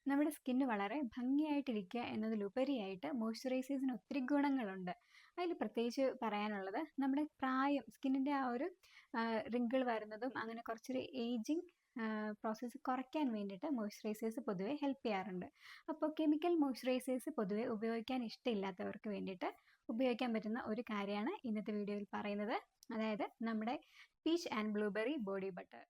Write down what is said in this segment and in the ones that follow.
നമ്മുടെ സ്കിന്ന് വളരെ ഭംഗിയായിട്ടിരിക്കുക എന്നതിലുപരിയായിട്ട് മോയ്സ്ചറൈസേഴ്സിന് ഒത്തിരി ഗുണങ്ങളുണ്ട്. അതിൽ പ്രത്യേകിച്ച് പറയാനുള്ളത് നമ്മുടെ പ്രായം സ്കിന്നിൻ്റെ ആ ഒരു റിങ്കിൾ വരുന്നതും അങ്ങനെ കുറച്ചൊരു ഏജിങ് പ്രോസസ്സ് കുറയ്ക്കാൻ വേണ്ടിയിട്ട് മോയ്സ്ചറൈസേഴ്സ് പൊതുവെ ഹെൽപ്പ് ചെയ്യാറുണ്ട്. അപ്പോൾ കെമിക്കൽ മോയ്സ്ചറൈസേഴ്സ് പൊതുവെ ഉപയോഗിക്കാൻ ഇഷ്ടമില്ലാത്തവർക്ക് വേണ്ടിയിട്ട് ഉപയോഗിക്കാൻ പറ്റുന്ന ഒരു കാര്യമാണ് ഇന്നത്തെ വീഡിയോയിൽ പറയുന്നത്. അതായത് നമ്മുടെ peach and blueberry body butter.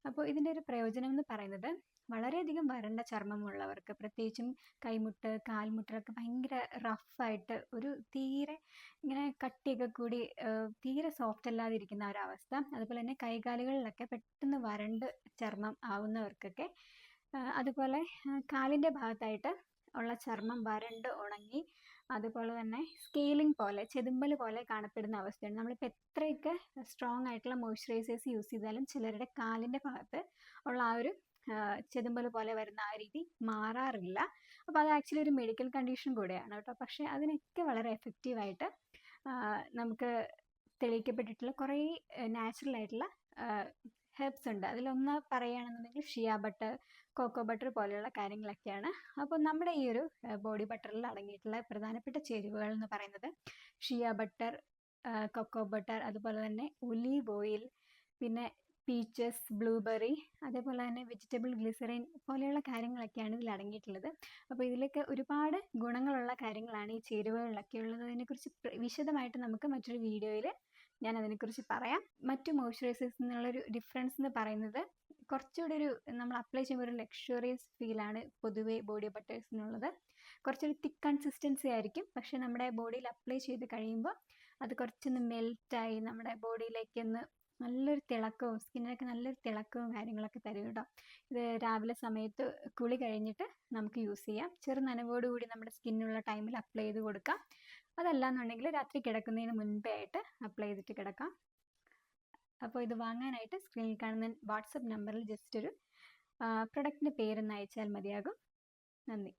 അപ്പോൾ ഇതിൻ്റെ ഒരു പ്രയോജനം എന്ന് പറയുന്നത് വളരെയധികം വരണ്ട ചർമ്മമുള്ളവർക്ക്, പ്രത്യേകിച്ചും കൈമുട്ട് കാൽമുട്ടിലൊക്കെ ഭയങ്കര റഫായിട്ട് ഒരു തീരെ ഇങ്ങനെ കട്ടിയൊക്കെ കൂടി തീരെ സോഫ്റ്റ് അല്ലാതിരിക്കുന്ന ഒരവസ്ഥ, അതുപോലെ തന്നെ കൈകാലുകളിലൊക്കെ പെട്ടെന്ന് വരണ്ട് ചർമ്മം ആവുന്നവർക്കൊക്കെ, അതുപോലെ കാലിൻ്റെ ഭാഗത്തായിട്ട് ഉള്ള ചർമ്മം വരണ്ട് ഉണങ്ങി അതുപോലെ തന്നെ സ്കെയിലിംഗ് പോലെ ചെതുമ്പൽ പോലെ കാണപ്പെടുന്ന അവസ്ഥയാണ്. നമ്മളിപ്പോൾ എത്രയൊക്കെ സ്ട്രോങ് ആയിട്ടുള്ള മോയ്സ്ചറൈസേഴ്സ് യൂസ് ചെയ്താലും ചിലരുടെ കാലിൻ്റെ ഭാഗത്ത് ഉള്ള ആ ഒരു ചെതുമ്പൽ പോലെ വരുന്ന ആ രീതി മാറാറില്ല. അപ്പോൾ അത് ആക്ച്വലി ഒരു മെഡിക്കൽ കണ്ടീഷൻ കൂടെയാണ് കേട്ടോ. പക്ഷേ അതിനൊക്കെ വളരെ എഫക്റ്റീവായിട്ട് നമുക്ക് തെളിയിക്കപ്പെട്ടിട്ടുള്ള കുറേ നാച്ചുറൽ ആയിട്ടുള്ള ഹെർബ്സ് ഉണ്ട്. അതിലൊന്ന് പറയുകയാണെന്നുണ്ടെങ്കിൽ ഷിയ ബട്ടർ, കോക്കോ ബട്ടർ പോലെയുള്ള കാര്യങ്ങളൊക്കെയാണ്. അപ്പോൾ നമ്മുടെ ഈ ഒരു ബോഡി ബട്ടറിൽ അടങ്ങിയിട്ടുള്ള പ്രധാനപ്പെട്ട ചേരുവകൾ എന്ന് പറയുന്നത് ഷിയ ബട്ടർ, കൊക്കോ ബട്ടർ, അതുപോലെ തന്നെ ഒലീവ് ഓയിൽ, പിന്നെ പീച്ചസ്, ബ്ലൂബെറി, അതേപോലെ തന്നെ വെജിറ്റബിൾ ഗ്ലിസറിൻ പോലെയുള്ള കാര്യങ്ങളൊക്കെയാണ് ഇതിൽ അടങ്ങിയിട്ടുള്ളത്. അപ്പോൾ ഇതിലൊക്കെ ഒരുപാട് ഗുണങ്ങളുള്ള കാര്യങ്ങളാണ് ഈ ചേരുവകളിലൊക്കെ ഉള്ളത്. അതിനെക്കുറിച്ച് വിശദമായിട്ട് നമുക്ക് മറ്റൊരു വീഡിയോയിൽ ഞാൻ അതിനെക്കുറിച്ച് പറയാം. മറ്റു മോയ്സ്ചറൈസേഴ്സിൽ നിന്നുള്ളൊരു ഡിഫറൻസ് എന്ന് പറയുന്നത് കുറച്ചുകൂടി ഒരു നമ്മൾ അപ്ലൈ ചെയ്യുമ്പോൾ ഒരു ലക്ഷറിയസ് ഫീലാണ് പൊതുവെ ബോഡി ബട്ടേഴ്സിനുള്ളത്. കുറച്ചൊരു തിക്ക് കൺസിസ്റ്റൻസി ആയിരിക്കും, പക്ഷെ നമ്മുടെ ബോഡിയിൽ അപ്ലൈ ചെയ്ത് കഴിയുമ്പോൾ അത് കുറച്ചൊന്ന് മെൽറ്റായി നമ്മുടെ ബോഡിയിലേക്കൊന്ന് നല്ലൊരു തിളക്കവും സ്കിന്നിനൊക്കെ നല്ലൊരു തിളക്കവും കാര്യങ്ങളൊക്കെ തരും കേട്ടോ. ഇത് രാവിലെ സമയത്ത് കുളി കഴിഞ്ഞിട്ട് നമുക്ക് യൂസ് ചെയ്യാം. ചെറു നനവോടുകൂടി നമ്മുടെ സ്കിന്നുള്ള ടൈമിൽ അപ്ലൈ ചെയ്ത് കൊടുക്കാം. അതല്ല എന്നുണ്ടെങ്കിൽ രാത്രി കിടക്കുന്നതിന് മുൻപേ ആയിട്ട് അപ്ലൈ ചെയ്തിട്ട് കിടക്കാം. അപ്പോൾ ഇത് വാങ്ങാനായിട്ട് സ്ക്രീനിൽ കാണുന്ന വാട്സപ്പ് നമ്പറിൽ ജസ്റ്റ് ഒരു പ്രൊഡക്റ്റിൻ്റെ പേരൊന്ന് അയച്ചാൽ മതിയാകും. നന്ദി.